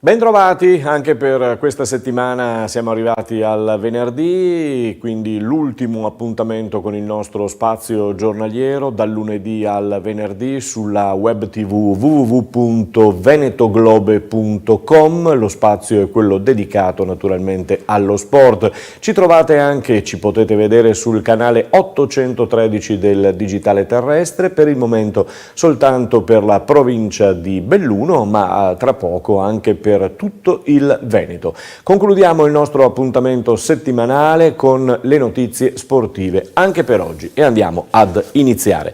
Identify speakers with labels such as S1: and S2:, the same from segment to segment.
S1: Bentrovati, anche per questa settimana siamo arrivati al venerdì, quindi l'ultimo appuntamento con il nostro spazio giornaliero dal lunedì al venerdì sulla web tv www.venetoglobe.com. Lo spazio è quello dedicato naturalmente allo sport. Ci trovate anche, ci potete vedere sul canale 813 del digitale terrestre, per il momento soltanto per la provincia di Belluno, ma tra poco anche per tutto il Veneto. Concludiamo il nostro appuntamento settimanale con le notizie sportive anche per oggi e andiamo ad iniziare.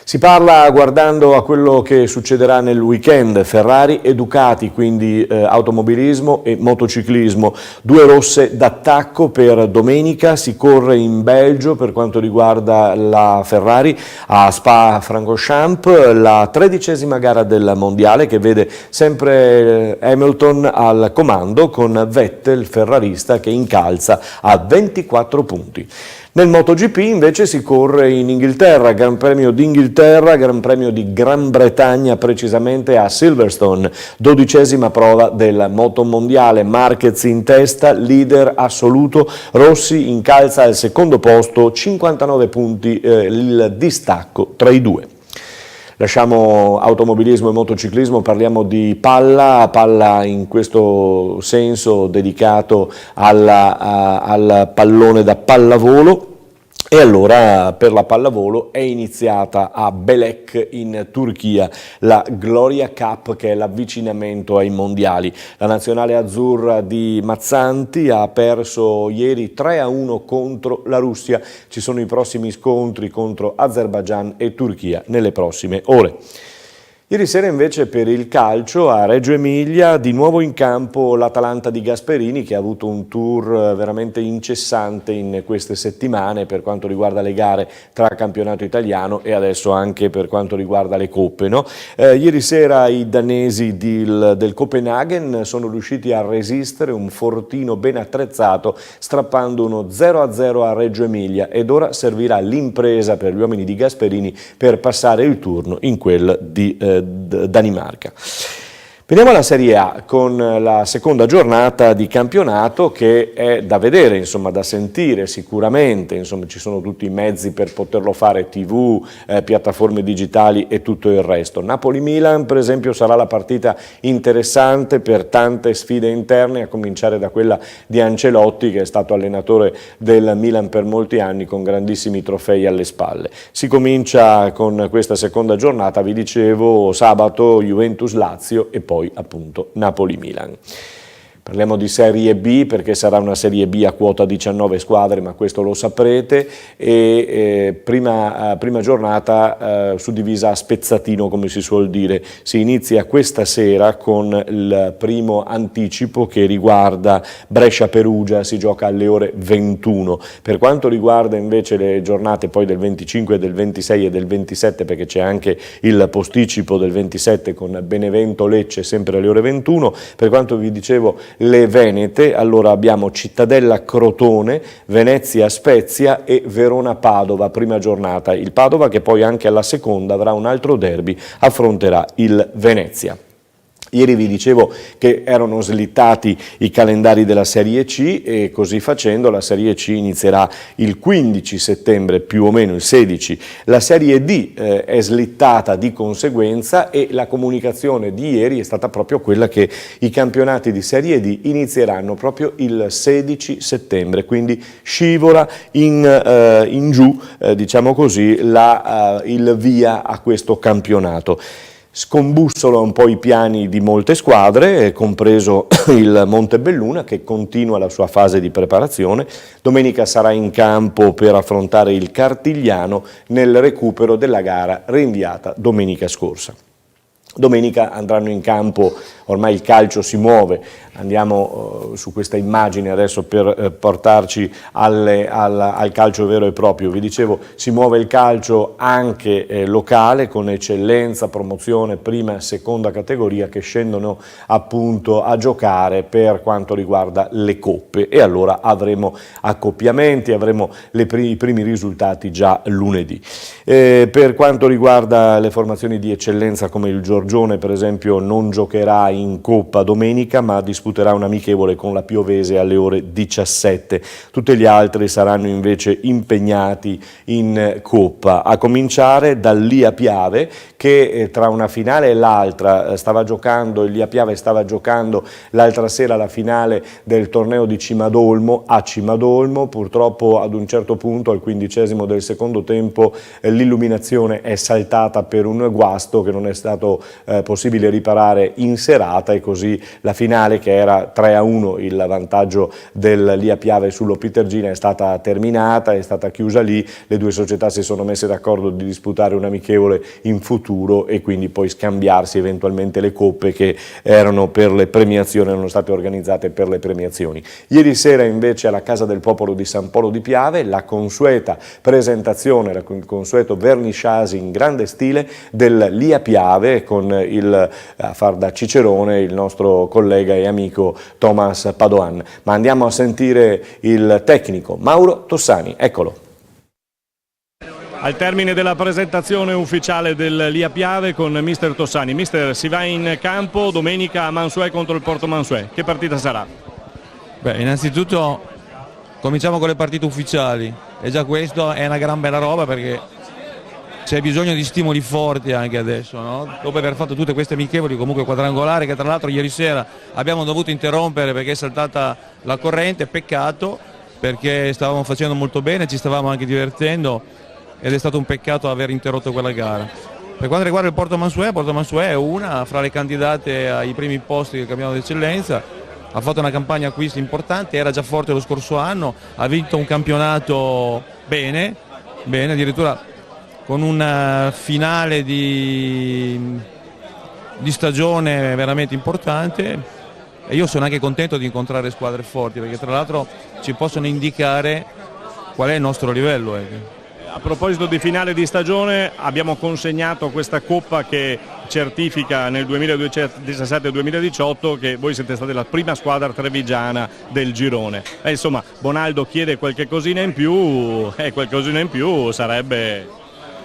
S1: Si parla guardando a quello che succederà nel weekend, Ferrari e Ducati, quindi automobilismo e motociclismo, due rosse d'attacco per domenica. Si corre in Belgio per quanto riguarda la Ferrari a Spa-Francorchamps, la 13ª gara del mondiale che vede sempre Hamilton al comando con Vettel, ferrarista, che incalza a 24 punti. Nel MotoGP invece si corre in Inghilterra, Gran Premio d'Inghilterra, Gran Premio di Gran Bretagna, precisamente a Silverstone, 12ª prova del motomondiale. Marquez in testa, leader assoluto, Rossi incalza al secondo posto, 59 punti il distacco tra i due. Lasciamo automobilismo e motociclismo, parliamo di palla in questo senso dedicato al pallone da pallavolo. E allora per la pallavolo è iniziata a Belek in Turchia la Gloria Cup, che è l'avvicinamento ai mondiali. La nazionale azzurra di Mazzanti ha perso ieri 3-1 contro la Russia. Ci sono i prossimi scontri contro Azerbaigian e Turchia nelle prossime ore. Ieri sera invece per il calcio a Reggio Emilia di nuovo in campo l'Atalanta di Gasperini, che ha avuto un tour veramente incessante in queste settimane per quanto riguarda le gare tra campionato italiano e adesso anche per quanto riguarda le coppe, no? Ieri sera i danesi del Copenaghen sono riusciti a resistere un fortino ben attrezzato, strappando uno 0-0 a Reggio Emilia, ed ora servirà l'impresa per gli uomini di Gasperini per passare il turno in quel di Danimarca. Veniamo alla Serie A con la seconda giornata di campionato, che è da vedere, insomma, da sentire sicuramente, insomma, ci sono tutti i mezzi per poterlo fare, TV, piattaforme digitali e tutto il resto. Napoli-Milan per esempio sarà la partita interessante per tante sfide interne, a cominciare da quella di Ancelotti, che è stato allenatore del Milan per molti anni con grandissimi trofei alle spalle. Si comincia con questa seconda giornata, vi dicevo, sabato Juventus-Lazio e poi appunto Napoli-Milan. Parliamo di Serie B perché sarà una Serie B a quota 19 squadre, ma questo lo saprete, e prima giornata suddivisa a spezzatino, come si suol dire. Si inizia questa sera con il primo anticipo che riguarda Brescia-Perugia, si gioca alle ore 21. Per quanto riguarda invece le giornate poi del 25, del 26 e del 27, perché c'è anche il posticipo del 27 con Benevento-Lecce sempre alle ore 21, per quanto vi dicevo le Venete, allora abbiamo Cittadella-Crotone, Venezia-Spezia e Verona-Padova, prima giornata. Il Padova, che poi anche alla seconda avrà un altro derby, affronterà il Venezia. Ieri vi dicevo che erano slittati i calendari della Serie C e così facendo la Serie C inizierà il 15 settembre, più o meno il 16. La Serie D è slittata di conseguenza e la comunicazione di ieri è stata proprio quella che i campionati di Serie D inizieranno proprio il 16 settembre, quindi scivola in giù, diciamo così, il via a questo campionato. Scombussola un po' i piani di molte squadre, compreso il Montebelluna, che continua la sua fase di preparazione. Domenica sarà in campo per affrontare il Cartigliano nel recupero della gara rinviata domenica scorsa. Domenica andranno in campo, ormai il calcio si muove, andiamo su questa immagine adesso per portarci al calcio vero e proprio. Vi dicevo, si muove il calcio anche locale, con Eccellenza, Promozione, prima e seconda categoria, che scendono appunto a giocare per quanto riguarda le coppe, e allora avremo accoppiamenti, avremo i primi risultati già lunedì. Per quanto riguarda le formazioni di Eccellenza, come il giorno Giorgione per esempio non giocherà in Coppa domenica, ma disputerà un amichevole con la Piovese alle ore 17. Tutti gli altri saranno invece impegnati in Coppa, a cominciare dal Lia Piave, che tra una finale e l'altra il Lia Piave stava giocando l'altra sera la finale del torneo di Cimadolmo a Cimadolmo. Purtroppo ad un certo punto, al 15° del secondo tempo, l'illuminazione è saltata per un guasto che non è stato possibile riparare in serata, e così la finale, che era 3-1 il vantaggio del Lia Piave sull'Opitergina, è stata terminata, è stata chiusa lì. Le due società si sono messe d'accordo di disputare un amichevole in futuro e quindi poi scambiarsi eventualmente le coppe che erano per le premiazioni, erano state organizzate per le premiazioni. Ieri sera invece alla Casa del Popolo di San Polo di Piave la consueta presentazione, il consueto verniciasi in grande stile del Lia Piave, con a far da cicerone il nostro collega e amico Thomas Padoan. Ma andiamo a sentire il tecnico Mauro Tossani, eccolo.
S2: Al termine della presentazione ufficiale del Lia Piave con mister Tossani. Mister, si va in campo domenica a Mansuè contro il Porto Mansuè. Che partita sarà?
S3: Beh, innanzitutto cominciamo con le partite ufficiali, e già questo è una gran bella roba, perché c'è bisogno di stimoli forti anche adesso, no? Dopo aver fatto tutte queste amichevoli, comunque quadrangolari, che tra l'altro ieri sera abbiamo dovuto interrompere perché è saltata la corrente, peccato, perché stavamo facendo molto bene, ci stavamo anche divertendo, ed è stato un peccato aver interrotto quella gara. Per quanto riguarda il Porto Mansuè è una fra le candidate ai primi posti del campionato d'eccellenza, ha fatto una campagna acquisti importante, era già forte lo scorso anno, ha vinto un campionato bene, addirittura con una finale di stagione veramente importante, e io sono anche contento di incontrare squadre forti, perché tra l'altro ci possono indicare qual è il nostro livello.
S2: A proposito di finale di stagione, abbiamo consegnato questa coppa che certifica nel 2017-2018 che voi siete stati la prima squadra trevigiana del girone. Insomma, Bonaldo chiede qualche cosina in più, e qualcosina in più sarebbe...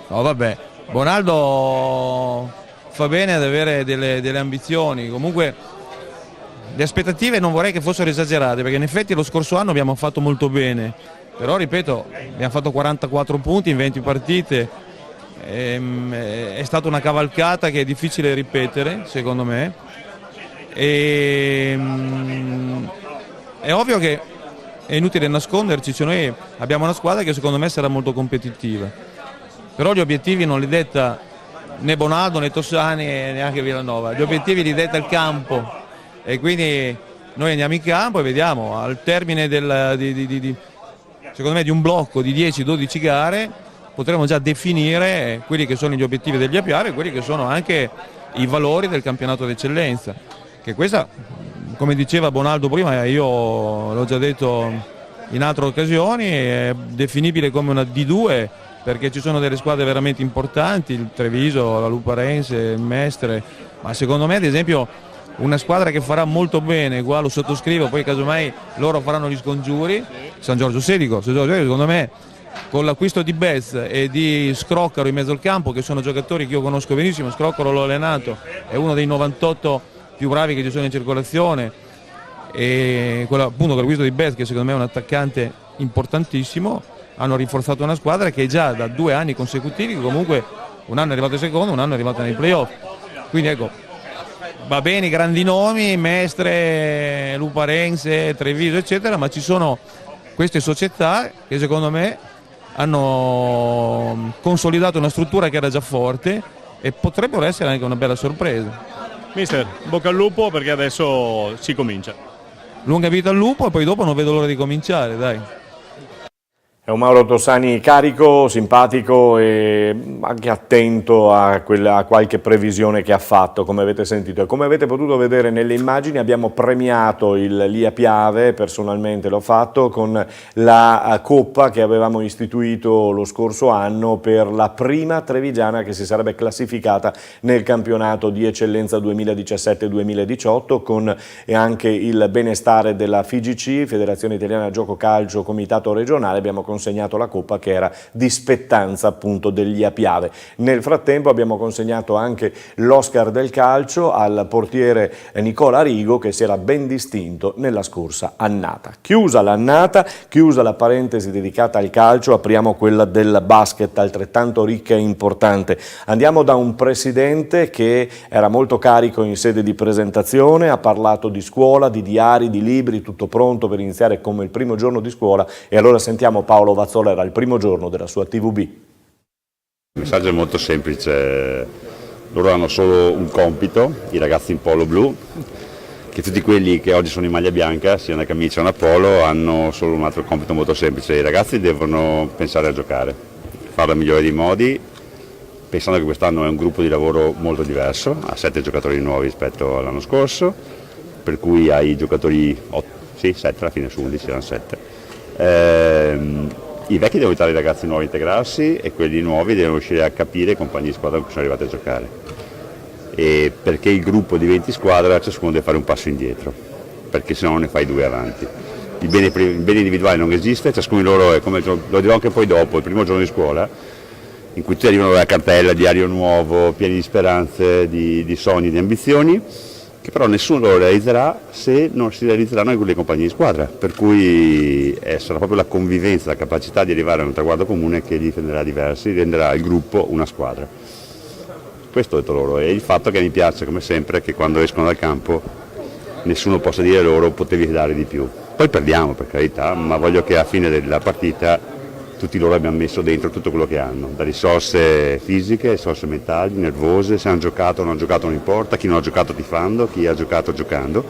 S3: No, vabbè, Bonaldo fa bene ad avere delle ambizioni, comunque le aspettative non vorrei che fossero esagerate, perché in effetti lo scorso anno abbiamo fatto molto bene, però ripeto, abbiamo fatto 44 punti in 20 partite, è stata una cavalcata che è difficile ripetere secondo me, è ovvio che è inutile nasconderci, cioè noi abbiamo una squadra che secondo me sarà molto competitiva, però gli obiettivi non li detta né Bonaldo né Tossani e neanche Villanova, gli obiettivi li detta il campo, e quindi noi andiamo in campo e vediamo al termine secondo me di un blocco di 10-12 gare potremo già definire quelli che sono gli obiettivi del Lia Piave e quelli che sono anche i valori del campionato d'eccellenza, che questa, come diceva Bonaldo prima, io l'ho già detto in altre occasioni, è definibile come una D2, perché ci sono delle squadre veramente importanti, il Treviso, la Luparense, il Mestre, ma secondo me ad esempio una squadra che farà molto bene, qua lo sottoscrivo, poi casomai loro faranno gli scongiuri, San Giorgio Sedico, secondo me con l'acquisto di Bez e di Scroccaro in mezzo al campo, che sono giocatori che io conosco benissimo, Scroccaro l'ho allenato, è uno dei 98 più bravi che ci sono in circolazione, e appunto con l'acquisto di Bez, che secondo me è un attaccante importantissimo, hanno rinforzato una squadra che già da 2 anni consecutivi, comunque un anno è arrivato secondo, un anno è arrivato nei playoff, quindi ecco, va bene i grandi nomi, Mestre, Luparense, Treviso eccetera, ma ci sono queste società che secondo me hanno consolidato una struttura che era già forte e potrebbero essere anche una bella sorpresa.
S2: Mister, bocca al lupo, perché adesso si comincia.
S3: Lunga vita al lupo, e poi dopo non vedo l'ora di cominciare, dai.
S1: È un Mauro Tossani carico, simpatico e anche attento a qualche previsione che ha fatto, come avete sentito. E come avete potuto vedere nelle immagini, abbiamo premiato il Lia Piave, personalmente l'ho fatto, con la coppa che avevamo istituito lo scorso anno per la prima trevigiana che si sarebbe classificata nel campionato di eccellenza 2017-2018, con anche il benestare della FIGC, Federazione Italiana Gioco Calcio Comitato Regionale. Abbiamo consegnato la coppa che era di spettanza appunto degli Piave. Nel frattempo abbiamo consegnato anche l'Oscar del calcio al portiere Nicola Rigo, che si era ben distinto nella scorsa annata. Chiusa l'annata, chiusa la parentesi dedicata al calcio, apriamo quella del basket, altrettanto ricca e importante. Andiamo da un presidente che era molto carico in sede di presentazione, ha parlato di scuola, di diari, di libri, tutto pronto per iniziare come il primo giorno di scuola, e allora sentiamo Paolo Vazzoler al primo giorno della sua TVB.
S4: Il messaggio è molto semplice, loro hanno solo un compito, i ragazzi in polo blu, che tutti quelli che oggi sono in maglia bianca, sia una camicia o una polo, hanno solo un altro compito molto semplice: i ragazzi devono pensare a giocare, farlo nel migliore dei modi, pensando che quest'anno è un gruppo di lavoro molto diverso, ha 7 giocatori nuovi rispetto all'anno scorso, per cui hai giocatori, 7, alla fine su 11 erano 7. I vecchi devono aiutare i ragazzi nuovi a integrarsi e quelli nuovi devono riuscire a capire i compagni di squadra con cui sono arrivati a giocare. E perché il gruppo diventi squadra, ciascuno deve fare un passo indietro, perché sennò non ne fai 2 avanti. Il bene individuale non esiste, ciascuno di loro è come, lo dirò anche poi dopo, il primo giorno di scuola, in cui tutti arrivano dalla cartella, diario nuovo, pieni di speranze, di sogni, di ambizioni, che però nessuno lo realizzerà se non si realizzeranno anche le compagnie di squadra, per cui sarà proprio la convivenza, la capacità di arrivare a un traguardo comune che li renderà diversi, renderà il gruppo una squadra. Questo ho detto loro, e il fatto che mi piace come sempre che quando escono dal campo nessuno possa dire loro potevi dare di più. Poi perdiamo, per carità, ma voglio che alla fine della partita tutti loro abbiamo messo dentro tutto quello che hanno, da risorse fisiche, risorse mentali, nervose, se hanno giocato o non hanno giocato non importa, chi non ha giocato tifando, chi ha giocato giocando,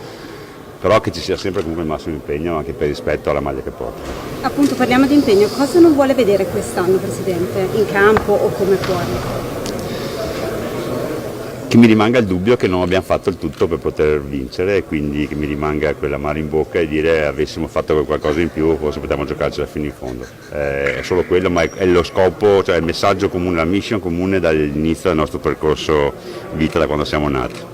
S4: però che ci sia sempre comunque il massimo impegno anche per rispetto alla maglia che porta.
S5: Appunto, parliamo di impegno, cosa non vuole vedere quest'anno, Presidente, in campo o come fuori?
S4: Che mi rimanga il dubbio che non abbiamo fatto il tutto per poter vincere, e quindi che mi rimanga quell'amaro in bocca e dire avessimo fatto qualcosa in più forse potevamo giocarcela fino in fondo. È solo quello, ma è lo scopo, cioè il messaggio comune, la mission comune dall'inizio del nostro percorso vita, da quando siamo nati.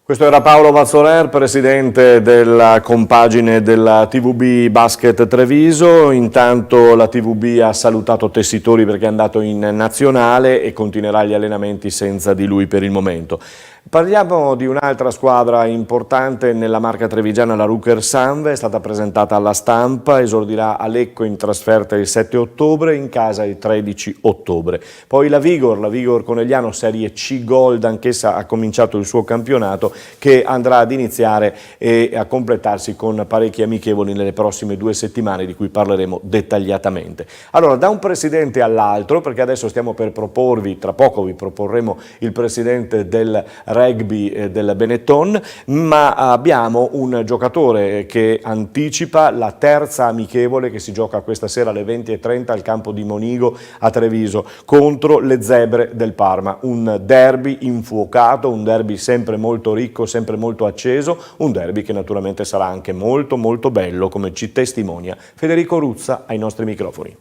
S1: Questo era Paolo Vazzoler, presidente della compagine della TVB Basket Treviso. Intanto la TVB ha salutato Tessitori perché è andato in nazionale e continuerà gli allenamenti senza di lui per il momento. Parliamo di un'altra squadra importante nella marca trevigiana, la Rucker Sanve, è stata presentata alla stampa, esordirà a Lecco in trasferta il 7 ottobre, in casa il 13 ottobre. Poi la Vigor Conegliano Serie C Gold, anch'essa ha cominciato il suo campionato, che andrà ad iniziare e a completarsi con parecchi amichevoli nelle prossime 2 settimane, di cui parleremo dettagliatamente. Allora, da un presidente all'altro, perché adesso stiamo per proporvi, tra poco vi proporremo il presidente del rugby del Benetton, ma abbiamo un giocatore che anticipa la terza amichevole che si gioca questa sera alle 20:30 al campo di Monigo a Treviso contro le Zebre del Parma. Un derby infuocato, un derby sempre molto ricco, sempre molto acceso, un derby che naturalmente sarà anche molto molto bello, come ci testimonia Federico Ruzza ai nostri microfoni.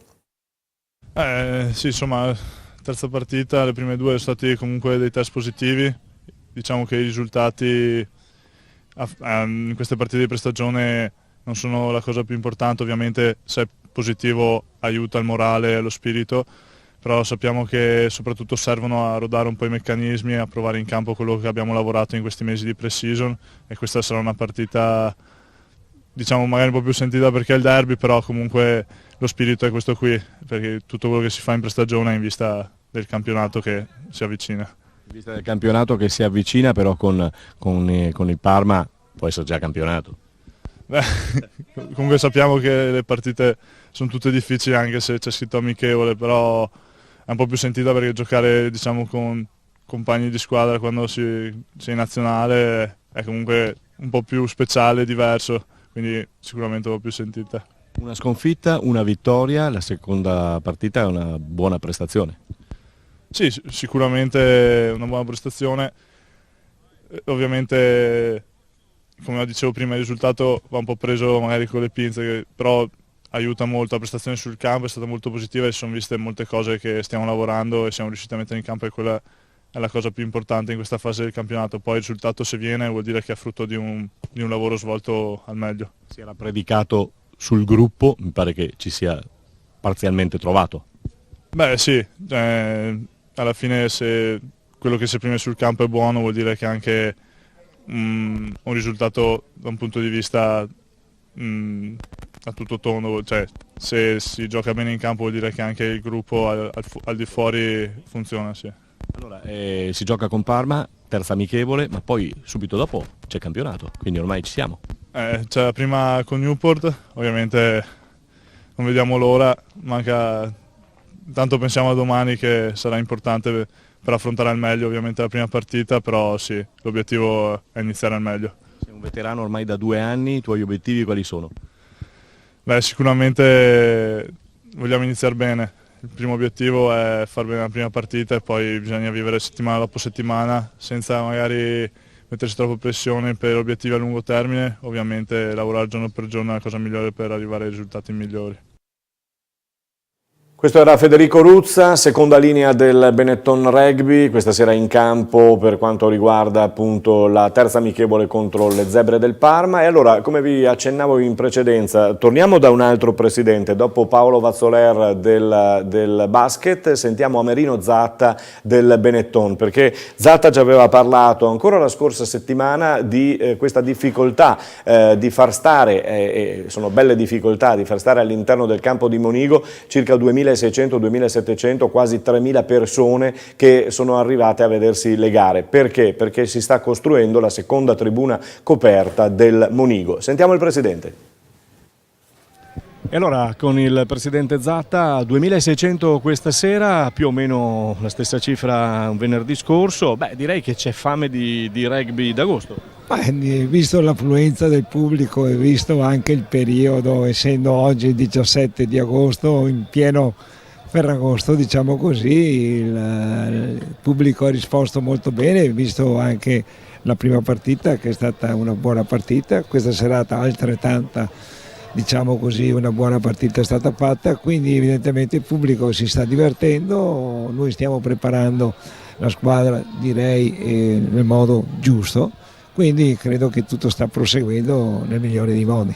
S6: Sì, insomma, terza partita, le prime 2 sono stati comunque dei test positivi. Diciamo che i risultati in queste partite di prestagione non sono la cosa più importante, ovviamente se è positivo aiuta il morale e lo spirito, però sappiamo che soprattutto servono a rodare un po' i meccanismi e a provare in campo quello che abbiamo lavorato in questi mesi di pre-season, e questa sarà una partita, diciamo, magari un po' più sentita perché è il derby, però comunque lo spirito è questo qui, perché tutto quello che si fa in prestagione è in vista del campionato che si avvicina.
S2: In vista del campionato che si avvicina, però con il Parma può essere già campionato.
S6: Beh, comunque sappiamo che le partite sono tutte difficili anche se c'è scritto amichevole, però è un po' più sentita perché giocare, diciamo, con compagni di squadra quando si è in nazionale è comunque un po' più speciale, diverso, quindi sicuramente un po' più sentita.
S2: Una sconfitta, una vittoria, la seconda partita è una buona prestazione.
S6: Sì, sicuramente una buona prestazione, ovviamente come dicevo prima il risultato va un po' preso magari con le pinze, però aiuta molto, la prestazione sul campo è stata molto positiva e si sono viste molte cose che stiamo lavorando e siamo riusciti a mettere in campo, e quella è la cosa più importante in questa fase del campionato. Poi il risultato, se viene, vuol dire che è frutto di un lavoro svolto al meglio.
S2: Si era predicato sul gruppo mi pare che ci sia parzialmente trovato.
S6: Beh sì, alla fine se quello che si esprime sul campo è buono vuol dire che anche un risultato da un punto di vista a tutto tondo, cioè se si gioca bene in campo vuol dire che anche il gruppo al di fuori funziona, sì.
S2: Allora, si gioca con Parma, terza amichevole, ma poi subito dopo c'è campionato, quindi ormai ci siamo.
S6: C'è la prima con Newport, ovviamente non vediamo l'ora, tanto pensiamo a domani che sarà importante per affrontare al meglio ovviamente la prima partita, però sì, l'obiettivo è iniziare al meglio.
S2: Sei un veterano ormai da 2 anni, i tuoi obiettivi quali sono?
S6: Beh, sicuramente vogliamo iniziare bene. Il primo obiettivo è far bene la prima partita e poi bisogna vivere settimana dopo settimana senza magari mettersi troppo pressione per obiettivi a lungo termine, ovviamente lavorare giorno per giorno è la cosa migliore per arrivare ai risultati migliori.
S1: Questo era Federico Ruzza, seconda linea del Benetton Rugby, questa sera in campo per quanto riguarda appunto la terza amichevole contro le Zebre del Parma. E allora, come vi accennavo in precedenza, torniamo da un altro presidente. Dopo Paolo Vazzoler del basket sentiamo Amerino Zatta del Benetton, perché Zatta ci aveva parlato ancora la scorsa settimana di questa difficoltà di far stare, sono belle difficoltà, di far stare all'interno del campo di Monigo circa 2.600-2.700, quasi 3.000 persone che sono arrivate a vedersi le gare. Perché? Perché si sta costruendo la seconda tribuna coperta del Monigo. Sentiamo il Presidente.
S2: E allora con il Presidente Zatta, 2.600 questa sera, più o meno la stessa cifra un venerdì scorso. Beh, direi che c'è fame di rugby d'agosto.
S7: Visto l'affluenza del pubblico e visto anche il periodo, essendo oggi il 17 di agosto, in pieno Ferragosto, diciamo così, il pubblico ha risposto molto bene, visto anche la prima partita che è stata una buona partita, questa serata altrettanta, diciamo così, una buona partita è stata fatta, quindi evidentemente il pubblico si sta divertendo, noi stiamo preparando la squadra, direi, nel modo giusto. Quindi credo che tutto sta proseguendo nel migliore dei modi.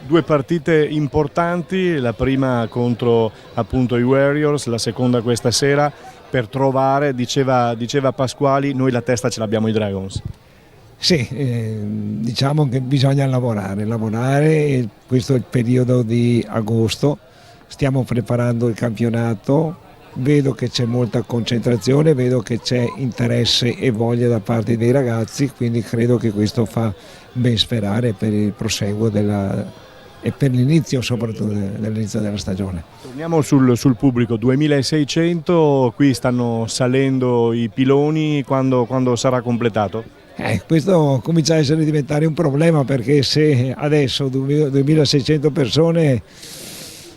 S2: 2 partite importanti, la prima contro appunto i Warriors, la seconda questa sera, per trovare, diceva Pasquali, noi la testa ce l'abbiamo ai Dragons.
S7: Sì, diciamo che bisogna lavorare, questo è il periodo di agosto, stiamo preparando il campionato. Vedo che c'è molta concentrazione, vedo che c'è interesse e voglia da parte dei ragazzi, quindi credo che questo fa ben sperare per il proseguo e per l'inizio soprattutto dell'inizio della stagione.
S2: Torniamo sul pubblico, 2.600, qui stanno salendo i piloni, quando sarà completato?
S7: Questo comincia a diventare un problema, perché se adesso 2.600 persone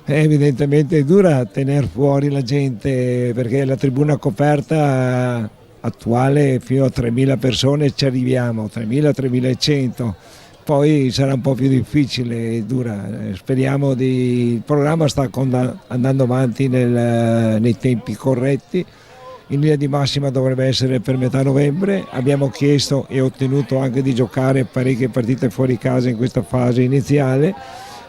S7: evidentemente è dura tenere fuori la gente, perché la tribuna coperta attuale fino a 3.000 persone ci arriviamo, 3.000-3.100, poi sarà un po' più difficile, è dura. Speriamo il programma sta andando avanti nei tempi corretti, in linea di massima dovrebbe essere per metà novembre, abbiamo chiesto e ottenuto anche di giocare parecchie partite fuori casa in questa fase iniziale,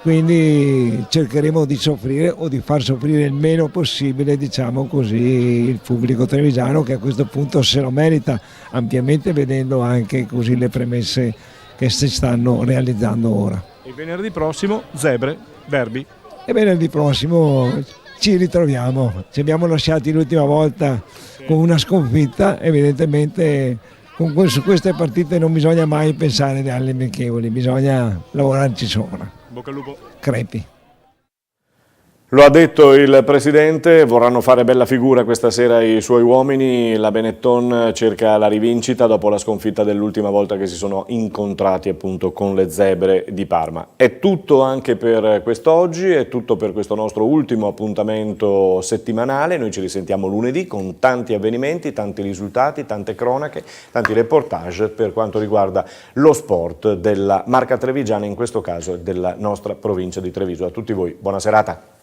S7: quindi cercheremo di soffrire o di far soffrire il meno possibile, diciamo così, il pubblico trevigiano, che a questo punto se lo merita ampiamente, vedendo anche così le premesse che si stanno realizzando ora.
S2: E venerdì prossimo Zebre, derby.
S7: E venerdì prossimo ci ritroviamo, ci abbiamo lasciati l'ultima volta con una sconfitta, evidentemente su queste partite non bisogna mai pensare alle amichevoli, bisogna lavorarci sopra.
S2: Bocca al lupo.
S7: Crepi.
S1: Lo ha detto il Presidente, vorranno fare bella figura questa sera i suoi uomini, la Benetton cerca la rivincita dopo la sconfitta dell'ultima volta che si sono incontrati appunto con le Zebre di Parma. È tutto anche per quest'oggi, è tutto per questo nostro ultimo appuntamento settimanale, noi ci risentiamo lunedì con tanti avvenimenti, tanti risultati, tante cronache, tanti reportage per quanto riguarda lo sport della Marca Trevigiana, in questo caso della nostra provincia di Treviso. A tutti voi, buona serata.